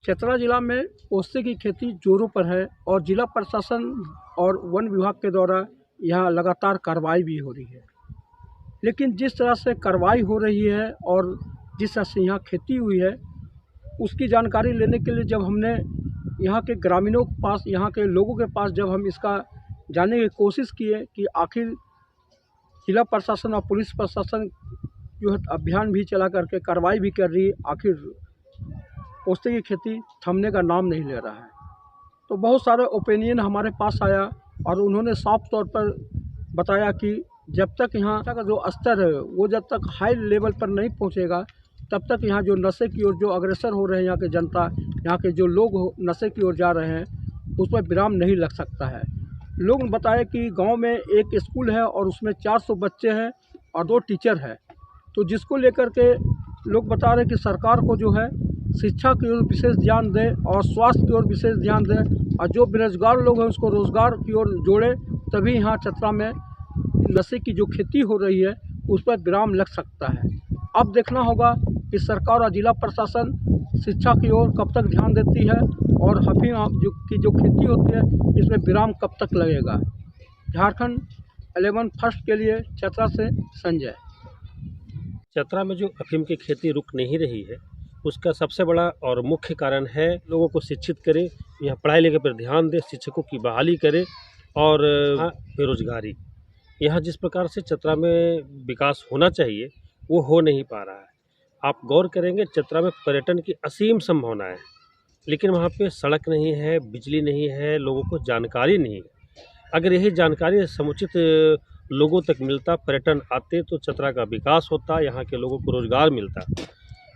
चतरा जिला में पोस्ते की खेती जोरों पर है और जिला प्रशासन और वन विभाग के द्वारा यहाँ लगातार कार्रवाई भी हो रही है। लेकिन जिस तरह से कार्रवाई हो रही है और जिस तरह से यहाँ खेती हुई है, उसकी जानकारी लेने के लिए जब हमने यहाँ के ग्रामीणों के पास, यहाँ के लोगों के पास जब हम इसका जानने की कोशिश किए कि आखिर जिला प्रशासन और पुलिस प्रशासन जो है अभियान भी चला करके कार्रवाई भी कर रही है, आखिर पोस्ते की खेती थमने का नाम नहीं ले रहा है। तो बहुत सारे ओपिनियन हमारे पास आया और उन्होंने साफ तौर पर बताया कि जब तक यहाँ का जो स्तर है वो जब तक हाई लेवल पर नहीं पहुँचेगा, तब तक यहाँ जो नशे की ओर जो अग्रसर हो रहे हैं, यहाँ के जनता, यहाँ के जो लोग नशे की ओर जा रहे हैं, उस पर विराम नहीं लग सकता है। लोग ने बताया कि गांव में एक स्कूल है और उसमें 400 बच्चे हैं और 2 टीचर हैं। तो जिसको लेकर के लोग बता रहे हैं कि सरकार को जो है शिक्षा की ओर विशेष ध्यान दे और स्वास्थ्य की ओर विशेष ध्यान दे और जो बेरोजगार लोग हैं उसको रोज़गार की ओर जोड़े, तभी यहाँ चतरा में नशे की जो खेती हो रही है उस पर विराम लग सकता है। अब देखना होगा कि सरकार और जिला प्रशासन शिक्षा की ओर कब तक ध्यान देती है और अफीम की जो खेती होती है इसमें विराम कब तक लगेगा। झारखंड 11 फर्स्ट के लिए चतरा से संजय। चतरा में जो अफीम की खेती रुक नहीं रही है, उसका सबसे बड़ा और मुख्य कारण है लोगों को शिक्षित करें, यहाँ पढ़ाई लिखाई पर ध्यान दें, शिक्षकों की बहाली करें और बेरोजगारी। यहाँ जिस प्रकार से चतरा में विकास होना चाहिए वो हो नहीं पा रहा है। आप गौर करेंगे चतरा में पर्यटन की असीम संभावना है, लेकिन वहाँ पे सड़क नहीं है, बिजली नहीं है, लोगों को जानकारी नहीं है। अगर यही जानकारी समुचित लोगों तक मिलता, पर्यटन आते तो चतरा का विकास होता, यहाँ के लोगों को रोज़गार मिलता।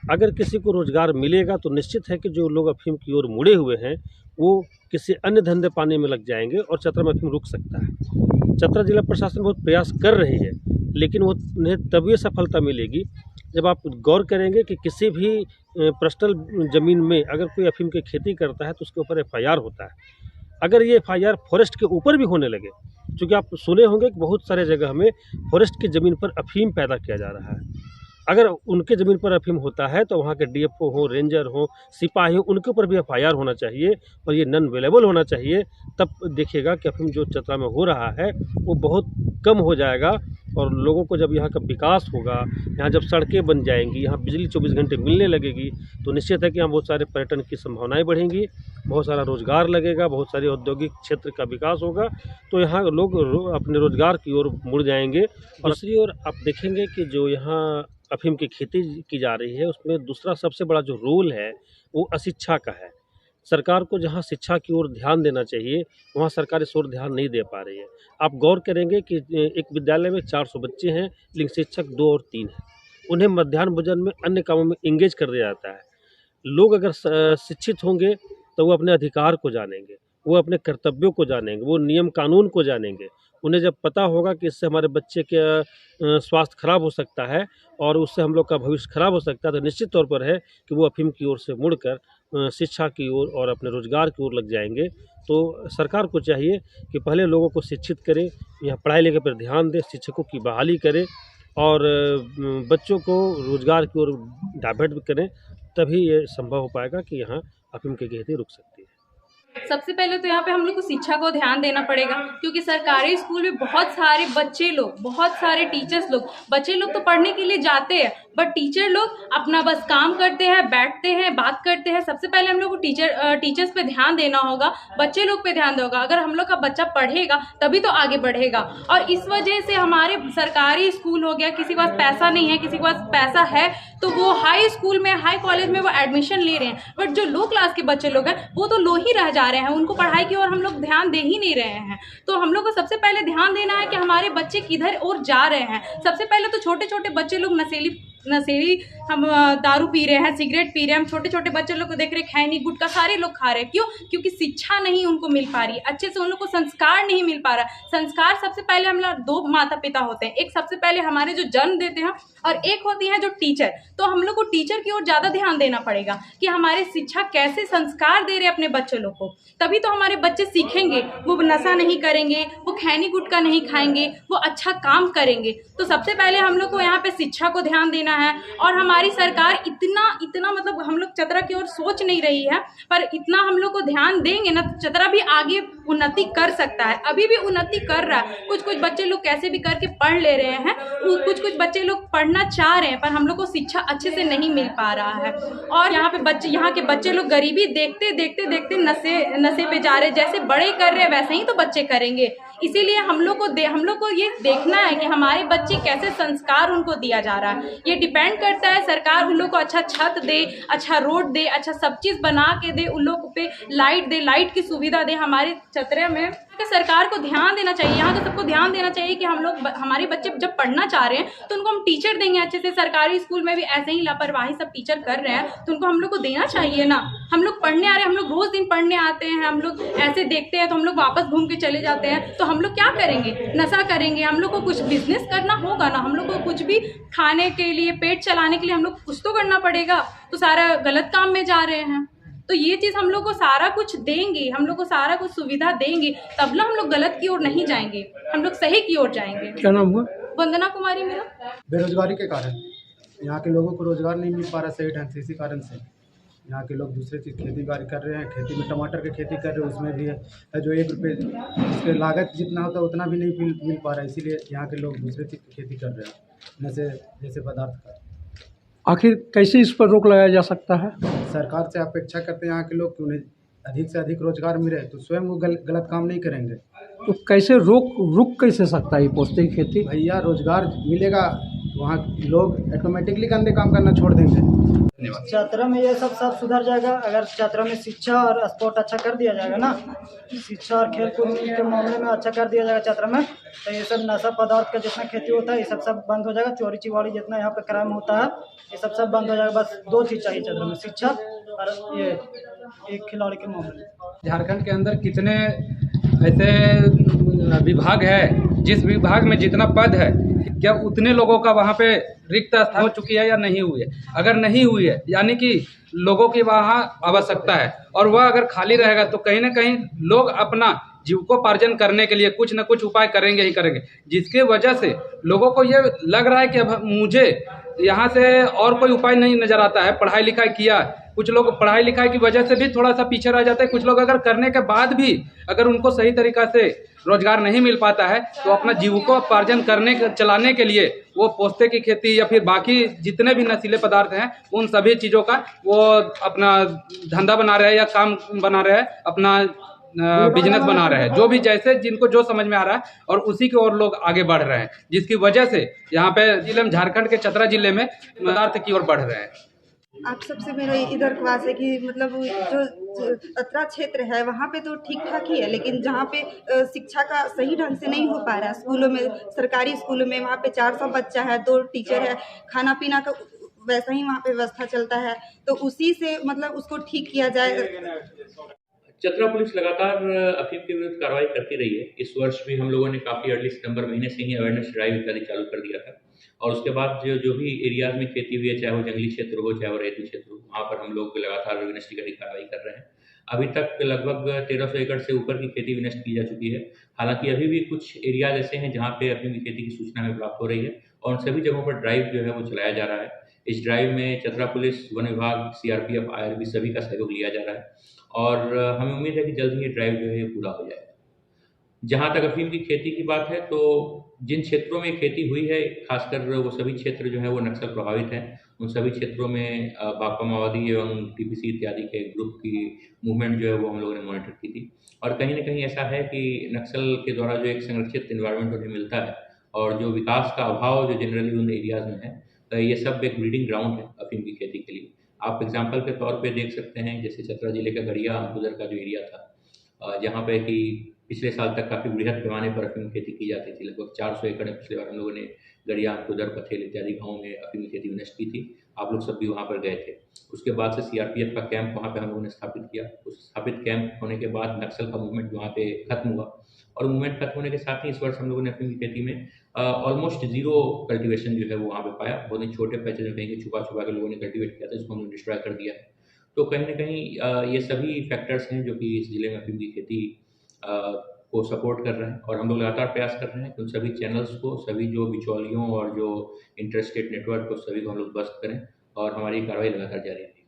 अगर किसी को रोज़गार मिलेगा तो निश्चित है कि जो लोग अफीम की ओर मुड़े हुए हैं वो किसी अन्य धंधे पाने में लग जाएंगे और चतरा में अफीम रुक सकता है। चतरा जिला प्रशासन बहुत प्रयास कर रही है, लेकिन वो उन्हें तभी सफलता मिलेगी जब आप गौर करेंगे कि किसी भी पर्सनल ज़मीन में अगर कोई अफीम की खेती करता है तो उसके ऊपर FIR होता है। अगर ये FIR फॉरेस्ट के ऊपर भी होने लगे, क्योंकि आप सुने होंगे कि बहुत सारे जगह में फॉरेस्ट की ज़मीन पर अफीम पैदा किया जा रहा है। अगर उनके ज़मीन पर अफीम होता है तो वहाँ के DFO हो, रेंजर हो, सिपाही हो, उनके ऊपर भी FIR होना चाहिए और ये नॉन अवेलेबल होना चाहिए। तब देखिएगा कि अफीम जो चतरा में हो रहा है वो बहुत कम हो जाएगा और लोगों को जब यहाँ का विकास होगा, यहाँ जब सड़कें बन जाएंगी, यहाँ बिजली 24 घंटे मिलने लगेगी, तो निश्चित है कि यहाँ बहुत सारे पर्यटन की संभावनाएं बढ़ेंगी, बहुत सारा रोज़गार लगेगा, बहुत सारे औद्योगिक क्षेत्र का विकास होगा, तो यहाँ लोग अपने रोज़गार की ओर मुड़ जाएंगे। और दूसरी ओर आप देखेंगे कि जो यहाँ अफीम की खेती की जा रही है उसमें दूसरा सबसे बड़ा जो रोल है वो अशिक्षा का है। सरकार को जहाँ शिक्षा की ओर ध्यान देना चाहिए वहाँ सरकार इस ओर ध्यान नहीं दे पा रही है। आप गौर करेंगे कि एक विद्यालय में 400 बच्चे हैं, लेकिन शिक्षक 2 और 3 हैं। उन्हें मध्याह्न भोजन में अन्य कामों में इंगेज कर दिया जाता है। लोग अगर शिक्षित होंगे तो वो अपने अधिकार को जानेंगे, वो अपने कर्तव्यों को जानेंगे, वो नियम कानून को जानेंगे। उन्हें जब पता होगा कि इससे हमारे बच्चे के स्वास्थ्य खराब हो सकता है और उससे हम लोग का भविष्य खराब हो सकता है, तो निश्चित तौर पर है कि वो अफीम की ओर से मुड़कर शिक्षा की ओर और अपने रोज़गार की ओर लग जाएंगे। तो सरकार को चाहिए कि पहले लोगों को शिक्षित करें, यहाँ पढ़ाई लिखाई पर ध्यान दें, शिक्षकों की बहाली करें और बच्चों को रोज़गार की ओर डाइवर्ट करें, तभी ये संभव हो पाएगा कि यहाँ अफीम की खेती रुक सकती है। सबसे पहले तो यहाँ पे हम लोग को शिक्षा को ध्यान देना पड़ेगा, क्योंकि सरकारी स्कूल में बहुत सारे बच्चे लोग, बहुत सारे टीचर्स लोग, बच्चे लोग तो पढ़ने के लिए जाते हैं, बट टीचर लोग अपना बस काम करते हैं, बैठते हैं, बात करते हैं। सबसे पहले हम लोग को टीचर्स पे ध्यान देना होगा, बच्चे लोग पे ध्यान देना होगा। अगर हम लोग का बच्चा पढ़ेगा तभी तो आगे बढ़ेगा। और इस वजह से हमारे सरकारी स्कूल हो गया, किसी के पास पैसा नहीं है, किसी के पास पैसा है तो वो हाई स्कूल में, हाई कॉलेज में वो एडमिशन ले रहे हैं, बट जो लो क्लास के बच्चे लोग हैं वो तो लो ही रह जा रहे हैं, उनको पढ़ाई की ओर हम लोग ध्यान दे ही नहीं रहे हैं। तो हम लोग को सबसे पहले ध्यान देना है कि हमारे बच्चे किधर और जा रहे हैं। सबसे पहले तो छोटे छोटे बच्चे लोग नशेली हम दारू पी रहे हैं, सिगरेट पी रहे हैं, हम छोटे छोटे बच्चे लोग को देख रहे हैं, खैनी गुटखा सारे लोग खा रहे हैं। क्यों? क्योंकि शिक्षा नहीं उनको मिल पा रही है, अच्छे से उन लोग को संस्कार नहीं मिल पा रहा। संस्कार सबसे पहले हम लोग 2 माता पिता होते हैं, एक सबसे पहले हमारे जो जन्म देते हैं और एक होती है जो टीचर। तो हम लोग को टीचर की ओर ज़्यादा ध्यान देना पड़ेगा कि हमारे शिक्षा कैसे संस्कार दे रहे हैं अपने बच्चे लोग को, तभी तो हमारे बच्चे सीखेंगे, वो नशा नहीं करेंगे, वो खैनी गुटखा नहीं खाएंगे, वो अच्छा काम करेंगे। तो सबसे पहले हम लोग को यहाँ पे शिक्षा को ध्यान देना फैक्ट्रियां हैं और हमारी सरकार इतना मतलब हम लोग चतरा की ओर सोच नहीं रही है, पर इतना हम लोग को ध्यान देंगे ना तो चतरा भी आगे उन्नति कर सकता है। अभी भी उन्नति कर रहा है, कुछ कुछ बच्चे लोग कैसे भी करके पढ़ ले रहे हैं, कुछ बच्चे लोग पढ़ना चाह रहे हैं पर हम लोग को शिक्षा अच्छे से नहीं मिल पा रहा है। और यहाँ के बच्चे लोग गरीबी देखते देखते नशे पे जा रहे हैं। जैसे बड़े कर रहे हैं वैसे ही तो बच्चे करेंगे। इसीलिए हम लोग को ये देखना है कि हमारे बच्चे कैसे संस्कार उनको दिया जा रहा है। ये डिपेंड करता है सरकार उन लोग को अच्छा छत दे, अच्छा रोड दे, अच्छा सब चीज़ बना के दे, उन लोग पे लाइट दे, लाइट की सुविधा दे। हमारे चतरे में सरकार को ध्यान देना चाहिए, यहाँ तो सबको ध्यान देना चाहिए कि हमारे बच्चे जब पढ़ना चाह रहे हैं तो उनको हम टीचर देंगे अच्छे से। सरकारी स्कूल में भी ऐसे ही लापरवाही सब टीचर कर रहे हैं तो उनको हम लोग को देना चाहिए ना। हम लोग पढ़ने आ रहे हैं, हम लोग रोज दिन पढ़ने आते हैं, हम लोग ऐसे देखते हैं तो हम लोग वापस घूम के चले जाते हैं, तो हम लोग क्या करेंगे? नशा करेंगे। हम लोग को कुछ बिजनेस करना होगा ना, हम लोग को कुछ भी खाने के लिए, पेट चलाने के लिए हम लोग कुछ तो करना पड़ेगा। तो सारा गलत काम में जा रहे हैं। तो ये चीज़ हम लोग को सारा कुछ देंगे, हम लोग को सारा कुछ सुविधा देंगे, तब ना हम लोग गलत की ओर नहीं जाएंगे, हम लोग सही की ओर जाएंगे। क्या नाम हुआ? वंदना कुमारी मेरा। बेरोजगारी के कारण यहाँ के लोगों को रोजगार नहीं मिल पा रहा सही ढंग से। इसी कारण से यहाँ के लोग दूसरे चीज़ खेती बाड़ी कर रहे हैं। खेती में टमाटर की खेती कर रहे हैं, उसमें भी है जो 1 रुपये उसके लागत जितना होता है उतना भी नहीं मिल पा रहा है। इसीलिए यहाँ के लोग दूसरे चीज़ की खेती कर रहे हैं, नशे जैसे पदार्थ का। आखिर कैसे इस पर रोक लगाया जा सकता है? सरकार से अपेक्षा करते हैं यहाँ के लोग कि उन्हें अधिक से अधिक रोजगार मिले, तो स्वयं वो गलत काम नहीं करेंगे। तो कैसे रुक कैसे सकता है ये पोस्ते की खेती? भैया रोजगार मिलेगा वहाँ लोग ऑटोमेटिकली गंदे काम करना छोड़ देंगे। चतरा में ये सब सुधर जाएगा अगर चतरा में शिक्षा और स्पोर्ट अच्छा कर दिया जाएगा ना। शिक्षा और खेल कूद के मामले में अच्छा कर दिया जाएगा चतरा में, तो ये सब नशा पदार्थ का जितना खेती होता है ये सब बंद हो जाएगा। चोरी चिवाड़ी जितना यहाँ पे क्राइम होता है ये सब बंद हो जाएगा। बस 2 चीज़ चाहिए चतरा में, शिक्षा और ये एक खिलाड़ी के मामले में। झारखंड के अंदर कितने ऐसे विभाग है, जिस विभाग में जितना पद है क्या उतने लोगों का वहाँ पे रिक्त हो चुकी है या नहीं हुई है? अगर नहीं हुई है यानी कि लोगों की वहाँ आवश्यकता है, और वह अगर खाली रहेगा तो कहीं ना कहीं लोग अपना जीविकोपार्जन करने के लिए कुछ न कुछ उपाय करेंगे ही करेंगे, जिसके वजह से लोगों को ये लग रहा है कि अब मुझे यहाँ से और कोई उपाय नहीं नज़र आता है। पढ़ाई लिखाई किया, कुछ लोग पढ़ाई लिखाई की वजह से भी थोड़ा सा पीछे रह जाते हैं। कुछ लोग अगर करने के बाद भी अगर उनको सही तरीक़ा से रोजगार नहीं मिल पाता है तो अपना जीविकोपार्जन चलाने के लिए वो पोस्ते की खेती या फिर बाकी जितने भी नशीले पदार्थ हैं उन सभी चीज़ों का वो अपना धंधा बना रहे हैं या काम बना रहे हैं, अपना बिजनेस बना रहे हैं, जो भी जैसे जिनको जो समझ में आ रहा है, और उसी की ओर लोग आगे बढ़ रहे हैं, जिसकी वजह से यहाँ पे जिले में, झारखंड के चतरा जिले में पदार्थ की ओर बढ़ रहे हैं। आप सबसे मेरा इधर क्लास है कि मतलब जो चतरा क्षेत्र है वहाँ पे तो ठीक ठाक ही है, लेकिन जहाँ पे शिक्षा का सही ढंग से नहीं हो पा रहा है। स्कूलों में, सरकारी स्कूलों में वहाँ पे 400 बच्चा है, 2 टीचर है, खाना पीना का वैसा ही वहाँ पे व्यवस्था चलता है, तो उसी से मतलब उसको ठीक किया जाए। चतरा पुलिस लगातार अफीम के विरुद्ध कार्रवाई करती रही है। इस वर्ष भी हम लोगों ने काफ़ी अर्ली सितंबर महीने से ही अवेयरनेस ड्राइव इत्यादि चालू कर दिया था, और उसके बाद जो भी एरियाज में खेती हुई है, चाहे वो जंगली क्षेत्र हो चाहे वो रेती क्षेत्र हो, वहाँ पर हम लोग लगातार इन्वेस्टिगेटिव कार्रवाई कर रहे हैं। अभी तक लगभग 1300 एकड़ से ऊपर की खेती विनष्ट की जा चुकी है। हालांकि अभी भी कुछ एरियाज ऐसे हैं जहाँ पे अफीम की खेती की सूचना हमें प्राप्त हो रही है, और उन सभी जगहों पर ड्राइव जो है वो चलाया जा रहा है। इस ड्राइव में चतरा पुलिस, वन विभाग, CRPF, IRB सभी का सहयोग लिया जा रहा है, और हमें उम्मीद है कि जल्द ही ये ड्राइव जो है ये पूरा हो जाएगा। जहाँ तक अफीम की खेती की बात है, तो जिन क्षेत्रों में खेती हुई है, खासकर वो सभी क्षेत्र जो है वो नक्सल प्रभावित हैं। उन सभी क्षेत्रों में भाकपा माओवादी एवं TPC इत्यादि के ग्रुप की मूवमेंट जो है वो हम लोगों ने मॉनिटर की थी, और कहीं ना कहीं ऐसा है कि नक्सल के द्वारा जो एक संरक्षित इन्वायरमेंट उन्हें मिलता है, और जो विकास का अभाव जो जनरली उन एरियाज में है, ये सब एक ब्रीडिंग ग्राउंड है अफीम की खेती के लिए। आप एग्जाम्पल के तौर पे देख सकते हैं, जैसे चतरा जिले का गड़िया अंकुदर का जो एरिया था, जहाँ पे कि पिछले साल तक काफ़ी बृहद पैमाने पर अफीम खेती की जाती थी। लगभग 400 एकड़ में पिछले बार हम लोगों ने गड़िया, अंकुदर, पथेल इत्यादि गाँव में अफीम खेती विनष्ट की थी। आप लोग सब भी वहाँ पर गए थे। उसके बाद से CRPF का कैंप वहाँ पे हम लोगों ने स्थापित किया। उस स्थापित कैंप होने के बाद नक्सल का मूवमेंट वहाँ पे खत्म हुआ, और मूवमेंट खत्म होने के साथ ही इस वर्ष हम लोगों ने अफीम की खेती में ऑलमोस्ट 0 कल्टीवेशन जो है वो वहाँ पे पाया। बहुत ही छोटे पैचेज में कहीं छुपा के लोगों ने कल्टीवेट किया था, जिसको हमने डिस्ट्रॉय कर दिया है। तो कहीं ना कहीं ये सभी फैक्टर्स हैं जो कि इस जिले में अफीम की खेती को सपोर्ट कर रहे हैं और हम लोग लगातार प्रयास कर रहे हैं कि उन सभी चैनल्स को, सभी जो बिचौलियों और जो इंटरस्टेट नेटवर्क को, सभी को हम लोग बस्ट करें और हमारी कार्रवाई लगातार जारी रहे।